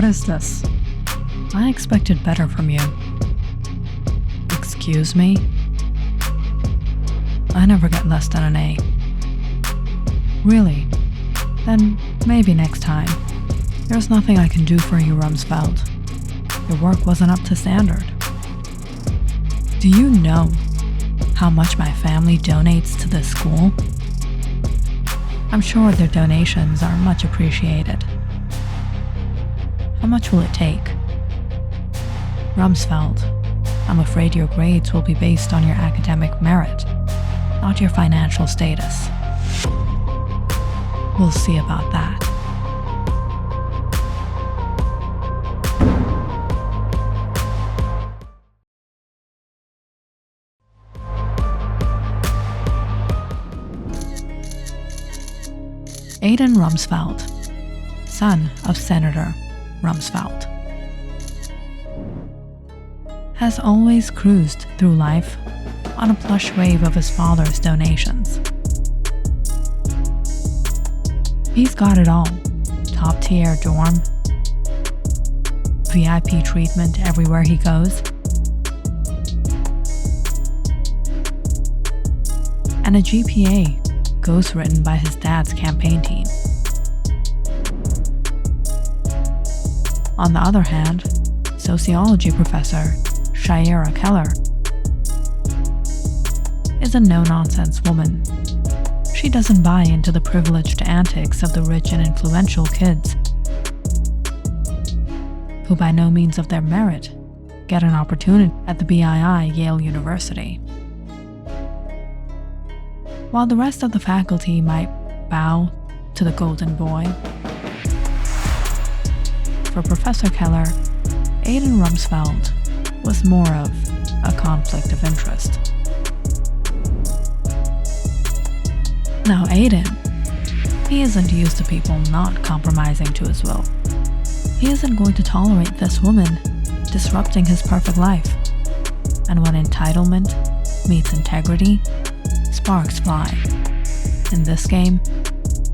What is this? I expected better from you. Excuse me? I never get less than an A. Really? Then maybe next time. There's nothing I can do for you, Rumsfeld. Your work wasn't up to standard. Do you know how much my family donates to this school? I'm sure their donations are much appreciated. How much will it take? Rumsfeld, I'm afraid your grades will be based on your academic merit, not your financial status. We'll see about that. Aiden Rumsfeld, son of Senator Rumsfeld, has always cruised through life on a plush wave of his father's donations. He's got it all: top-tier dorm, VIP treatment everywhere he goes, and a GPA ghostwritten by his dad's campaign team. On the other hand, sociology professor Shaira Keller is a no-nonsense woman. She doesn't buy into the privileged antics of the rich and influential kids, who by no means of their merit get an opportunity at the BII Yale University. While the rest of the faculty might bow to the golden boy, for Professor Keller, Aiden Rumsfeld was more of a conflict of interest. Now Aiden, he isn't used to people not compromising to his will. He isn't going to tolerate this woman disrupting his perfect life. And when entitlement meets integrity, sparks fly. In this game,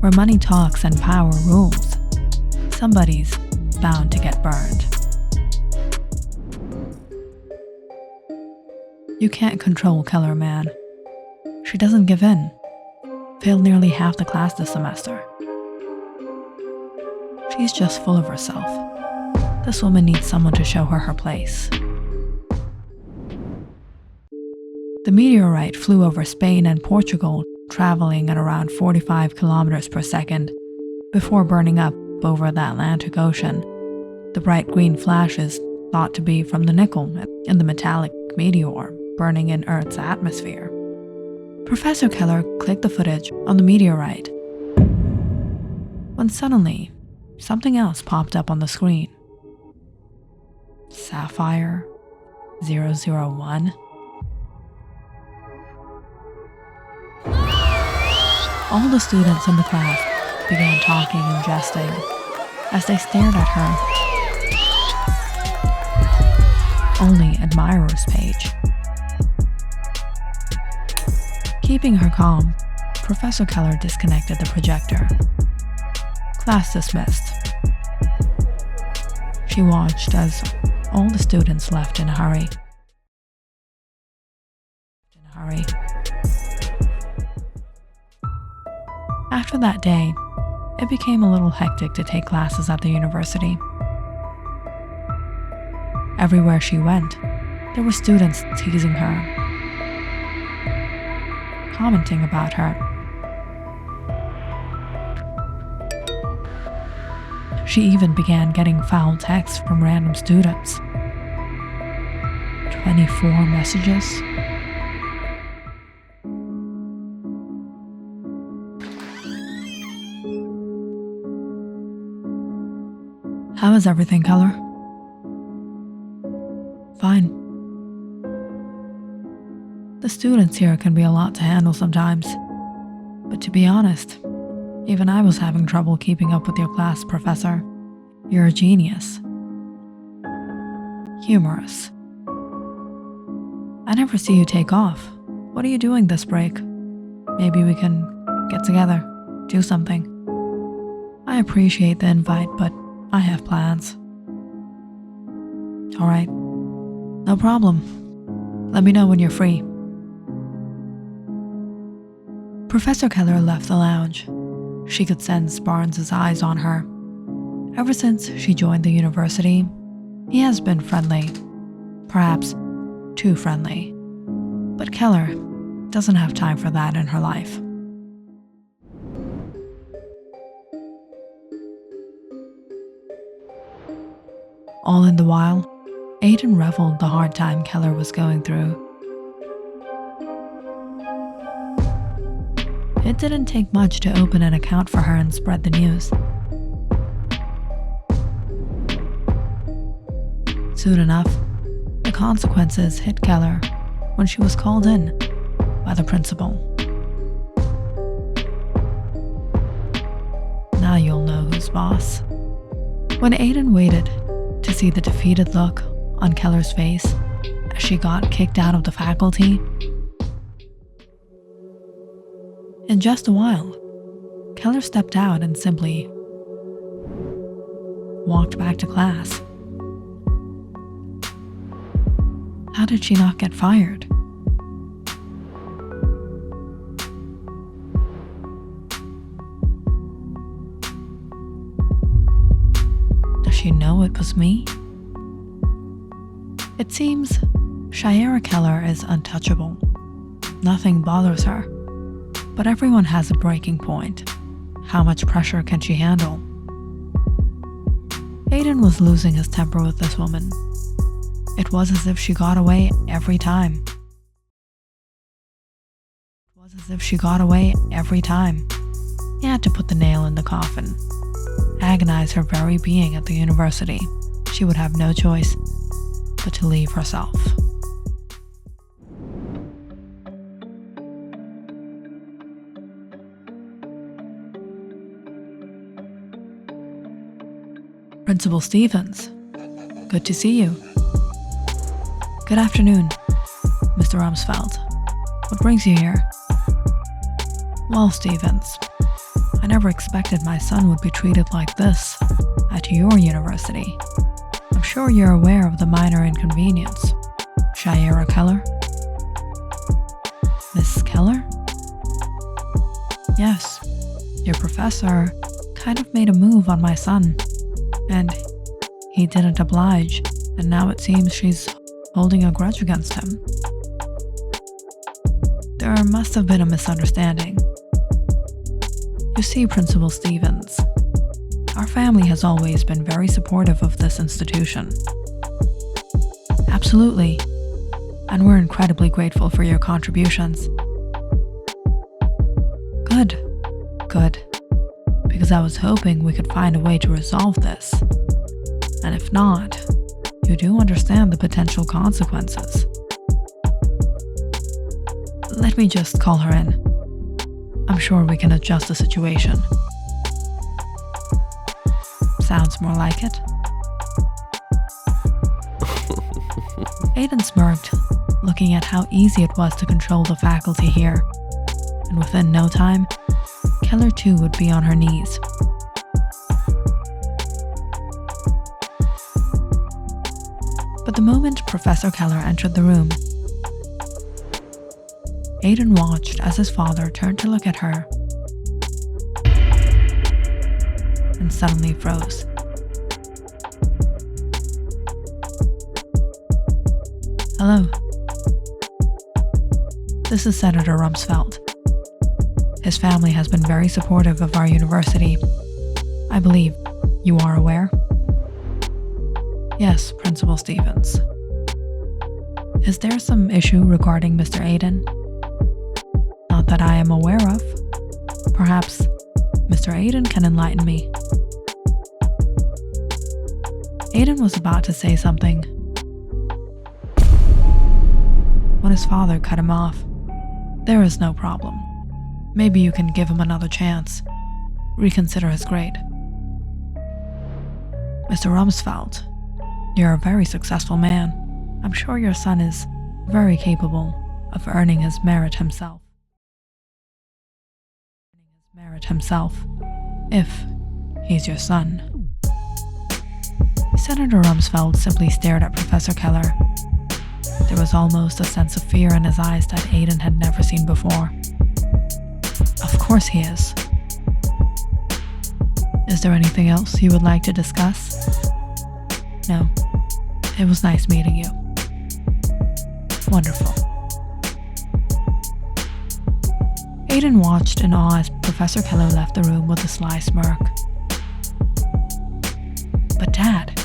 where money talks and power rules, somebody's bound to get burned. You can't control Keller, man. She doesn't give in. Failed nearly half the class this semester. She's just full of herself. This woman needs someone to show her her place. The meteorite flew over Spain and Portugal, traveling at around 45 kilometers per second, before burning up over the Atlantic Ocean. The bright green flashes thought to be from the nickel in the metallic meteor burning in Earth's atmosphere. Professor Keller clicked the footage on the meteorite, when suddenly, something else popped up on the screen. Sapphire 001. All the students in the class began talking and jesting as they stared at her only admirers page. Keeping her calm, Professor Keller disconnected the projector. Class dismissed. She watched as all the students left in a hurry. After that day, it became a little hectic to take classes at the university. Everywhere she went, there were students teasing her, commenting about her. She even began getting foul texts from random students. 24 messages. How is everything, Keller? Fine. The students here can be a lot to handle sometimes. But to be honest, even I was having trouble keeping up with your class, Professor. You're a genius. Humorous. I never see you take off. What are you doing this break? Maybe we can get together, do something. I appreciate the invite, but I have plans. All right, no problem. Let me know when you're free. Professor Keller left the lounge. She could sense Barnes's eyes on her. Ever since she joined the university, he has been friendly. Perhaps too friendly. But Keller doesn't have time for that in her life. All in the while, Aiden reveled the hard time Keller was going through. It didn't take much to open an account for her and spread the news. Soon enough, the consequences hit Keller when she was called in by the principal. Now you'll know who's boss. When Aiden waited to see the defeated look on Keller's face as she got kicked out of the faculty, in just a while, Keller stepped out and simply walked back to class. How did she not get fired? Does she know it was me? It seems Shayera Keller is untouchable. Nothing bothers her. But everyone has a breaking point. How much pressure can she handle? Aiden was losing his temper with this woman. It was as if she got away every time. He had to put the nail in the coffin. Agonize her very being at the university. She would have no choice but to leave herself. Principal Stevens, good to see you. Good afternoon, Mr. Rumsfeld. What brings you here? Well, Stevens, I never expected my son would be treated like this at your university. I'm sure you're aware of the minor inconvenience. Shayera Keller? Miss Keller? Yes, your professor kind of made a move on my son. And he didn't oblige, and now it seems she's holding a grudge against him. There must have been a misunderstanding. You see, Principal Stevens, our family has always been very supportive of this institution. Absolutely, and we're incredibly grateful for your contributions. Good. Because I was hoping we could find a way to resolve this. And if not, you do understand the potential consequences. Let me just call her in. I'm sure we can adjust the situation. Sounds more like it. Aiden smirked, looking at how easy it was to control the faculty here. And within no time, Keller too would be on her knees. But the moment Professor Keller entered the room, Aiden watched as his father turned to look at her and suddenly froze. Hello. This is Senator Rumsfeld. His family has been very supportive of our university. I believe you are aware? Yes, Principal Stevens. Is there some issue regarding Mr. Aiden? Not that I am aware of. Perhaps Mr. Aiden can enlighten me. Aiden was about to say something when his father cut him off. There is no problem. Maybe you can give him another chance. Reconsider his grade. Mr. Rumsfeld, you're a very successful man. I'm sure your son is very capable of earning his merit himself. If he's your son. Senator Rumsfeld simply stared at Professor Keller. There was almost a sense of fear in his eyes that Aiden had never seen before. Of course he is. Is there anything else you would like to discuss? No. It was nice meeting you. Wonderful. Aiden watched in awe as Professor Keller left the room with a sly smirk. But Dad...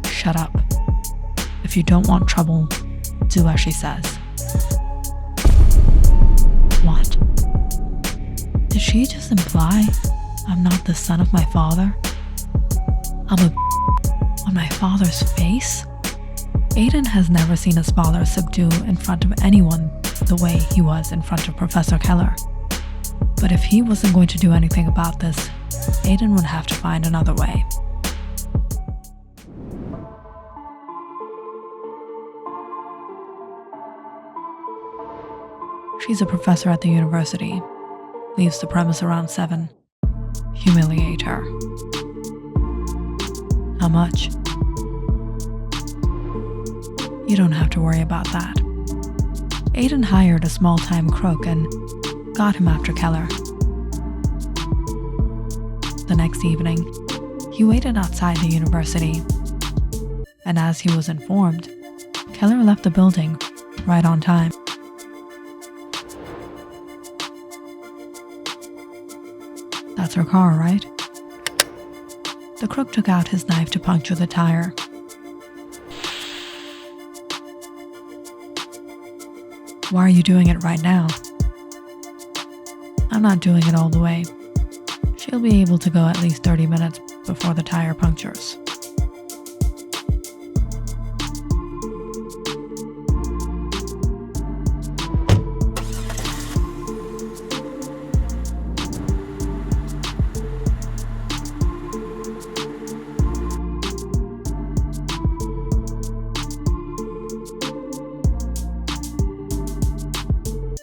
Shut up. If you don't want trouble, do as she says. What? Did she just imply I'm not the son of my father? I'm a on my father's face? Aiden has never seen his father subdue in front of anyone the way he was in front of Professor Keller. But if he wasn't going to do anything about this, Aiden would have to find another way. She's a professor at the university. Leaves the premise around 7. Humiliate her. How much? You don't have to worry about that. Aiden hired a small-time crook and got him after Keller. The next evening, he waited outside the university. And as he was informed, Keller left the building right on time. That's her car, right? The crook took out his knife to puncture the tire. Why are you doing it right now? I'm not doing it all the way. She'll be able to go at least 30 minutes before the tire punctures.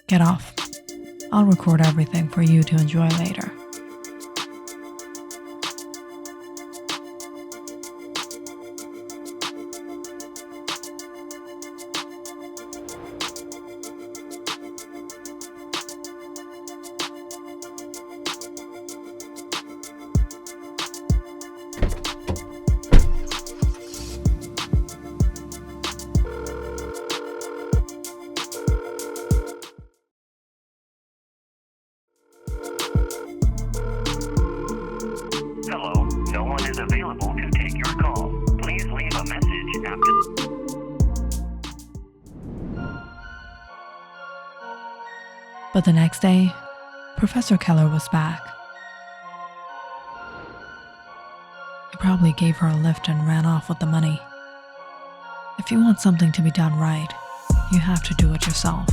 Get off. I'll record everything for you to enjoy later. Hello, no one is available to take your call. Please leave a message after... But the next day, Professor Keller was back. He probably gave her a lift and ran off with the money. If you want something to be done right, you have to do it yourself.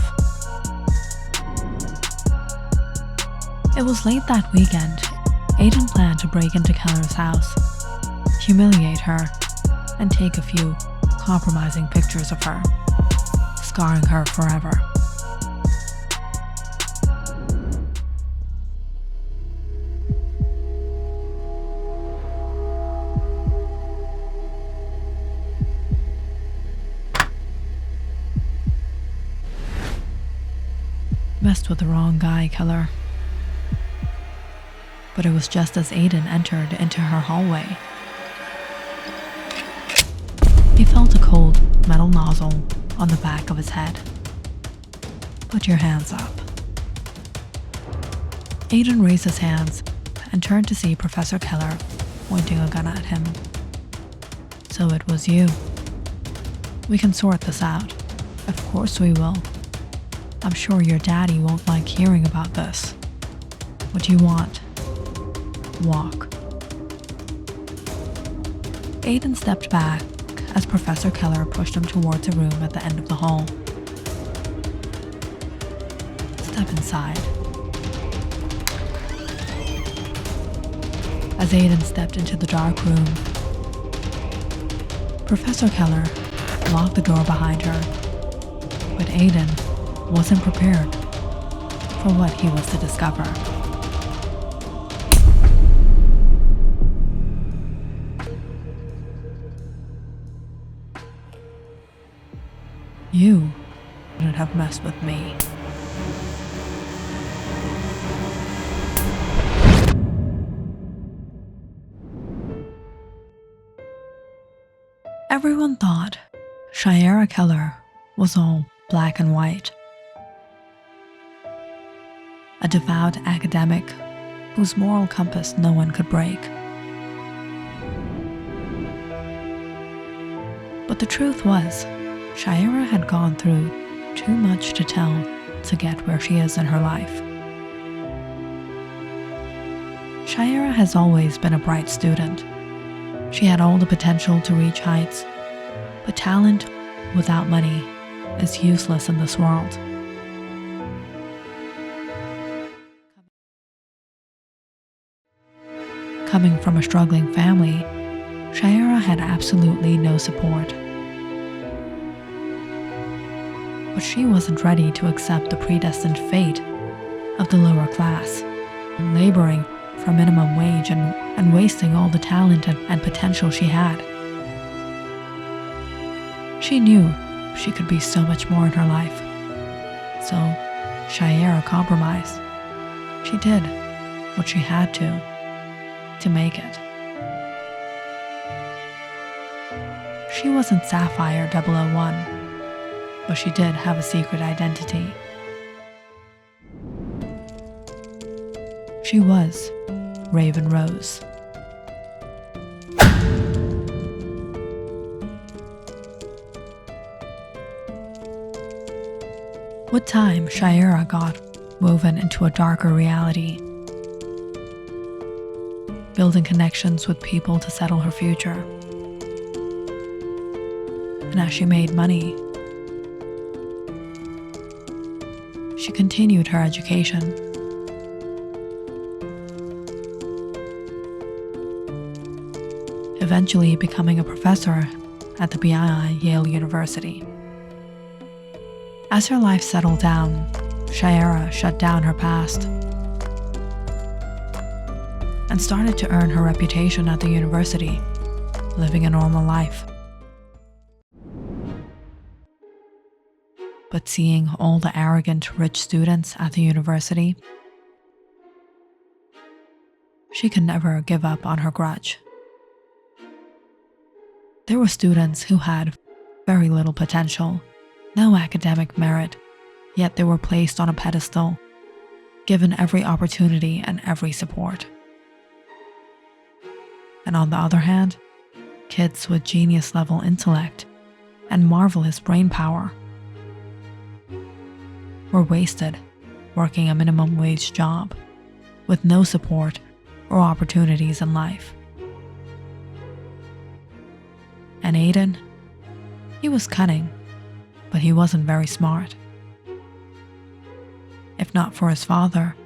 It was late that weekend. Aiden planned to break into Keller's house, humiliate her, and take a few compromising pictures of her, scarring her forever. Messed with the wrong guy, Keller. But it was just as Aiden entered into her hallway. He felt a cold metal nozzle on the back of his head. Put your hands up. Aiden raised his hands and turned to see Professor Keller pointing a gun at him. So it was you. We can sort this out. Of course we will. I'm sure your daddy won't like hearing about this. What do you want? Walk. Aiden stepped back as Professor Keller pushed him towards a room at the end of the hall. Step inside. As Aiden stepped into the dark room, Professor Keller locked the door behind her, but Aiden wasn't prepared for what he was to discover. You shouldn't have messed with me. Everyone thought Shayera Keller was all black and white. A devout academic whose moral compass no one could break. But the truth was, Shayera had gone through too much to tell to get where she is in her life. Shayera has always been a bright student. She had all the potential to reach heights, but talent without money is useless in this world. Coming from a struggling family, Shayera had absolutely no support. But she wasn't ready to accept the predestined fate of the lower class, laboring for minimum wage and wasting all the talent and potential she had. She knew she could be so much more in her life. So Shayera compromised. She did what she had to make it. She wasn't Sapphire 001, but she did have a secret identity. She was Raven Rose. With time, Shayera got woven into a darker reality, building connections with people to settle her future. And as she made money, she continued her education. Eventually becoming a professor at the BII Yale University. As her life settled down, Shayera shut down her past and started to earn her reputation at the university, living a normal life. But seeing all the arrogant, rich students at the university, she could never give up on her grudge. There were students who had very little potential, no academic merit, yet they were placed on a pedestal, given every opportunity and every support. And on the other hand, kids with genius-level intellect and marvelous brain power were wasted working a minimum wage job with no support or opportunities in life. And Aiden, he was cunning, but he wasn't very smart. If not for his father,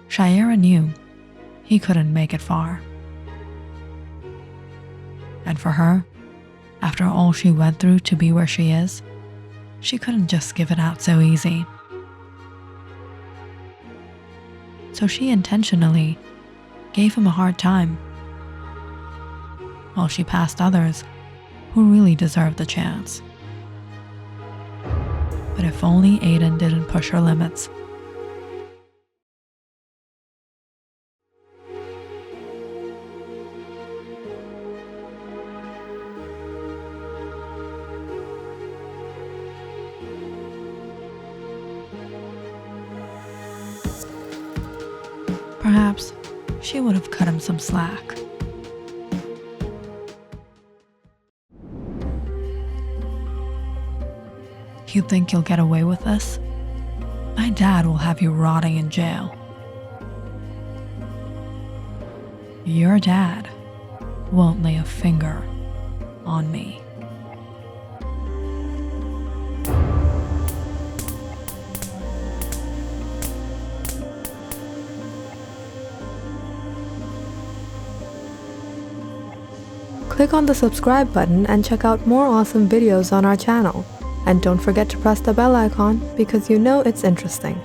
Shayera knew he couldn't make it far. And for her, after all she went through to be where she is, she couldn't just give it out so easy. So she intentionally gave him a hard time, while she passed others who really deserved the chance. But if only Aiden didn't push her limits. Perhaps she would have cut him some slack. You think you'll get away with this? My dad will have you rotting in jail. Your dad won't lay a finger on me. Click on the subscribe button and check out more awesome videos on our channel. And don't forget to press the bell icon because you know it's interesting.